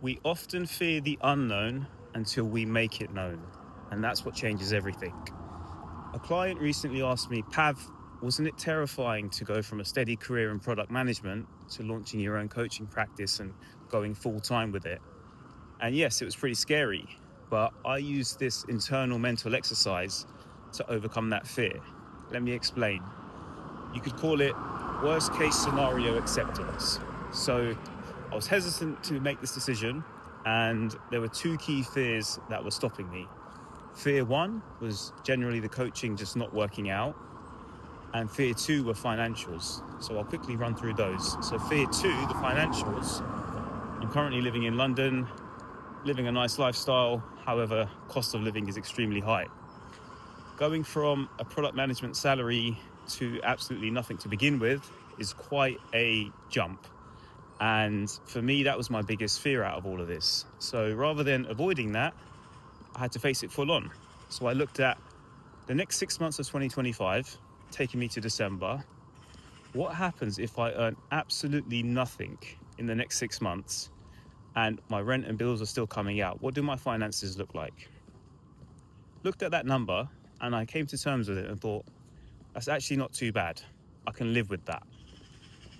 We often fear the unknown until we make it known, and that's what changes everything. A client recently asked me, Pav, wasn't it terrifying to go from a steady career in product management to launching your own coaching practice and going full time with it? And yes, it was pretty scary, but I used this internal mental exercise to overcome that fear. Let me explain. You could call it worst case scenario acceptance. So I was hesitant to make this decision, and there were two key fears that were stopping me. Fear one was generally the coaching just not working out, and fear two were financials. So I'll quickly run through those. So fear two, the financials. I'm currently living in London, living a nice lifestyle. However, cost of living is extremely high. Going from a product management salary to absolutely nothing to begin with is quite a jump. And for me, that was my biggest fear out of all of this. So rather than avoiding that, I had to face it full on. So I looked at the next 6 months of 2025, taking me to December. What happens if I earn absolutely nothing in the next 6 months and my rent and bills are still coming out? What do my finances look like? Looked at that number and I came to terms with it and thought, that's actually not too bad. I can live with that.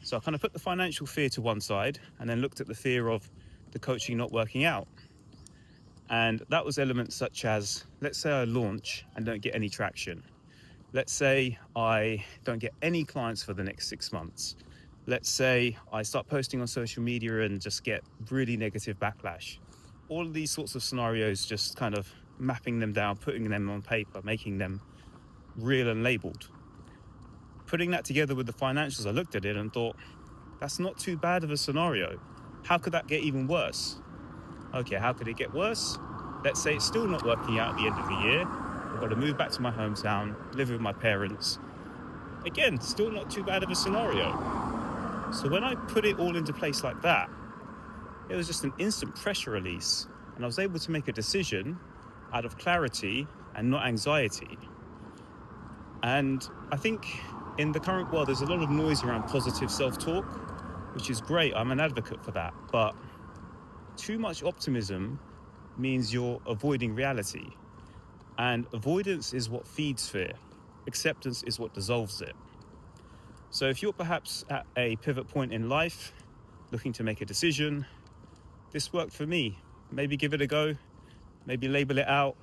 So I kind of put the financial fear to one side and then looked at the fear of the coaching not working out. And that was elements such as, let's say I launch and don't get any traction. Let's say I don't get any clients for the next 6 months. Let's say I start posting on social media and just get really negative backlash. All of these sorts of scenarios, just kind of mapping them down, putting them on paper, making them real and labeled. Putting that together with the financials, I looked at it and thought, that's not too bad of a scenario. How could that get even worse? Okay, how could it get worse? Let's say it's still not working out at the end of the year. I've got to move back to my hometown, live with my parents. Again, still not too bad of a scenario. So when I put it all into place like that, it was just an instant pressure release. And I was able to make a decision out of clarity and not anxiety. And I think in the current world, there's a lot of noise around positive self-talk, which is great. I'm an advocate for that. But too much optimism means you're avoiding reality. And avoidance is what feeds fear. Acceptance is what dissolves it. So if you're perhaps at a pivot point in life, looking to make a decision, this worked for me. Maybe give it a go, maybe label it out,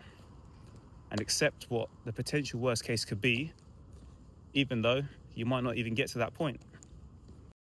and accept what the potential worst case could be, even though you might not even get to that point.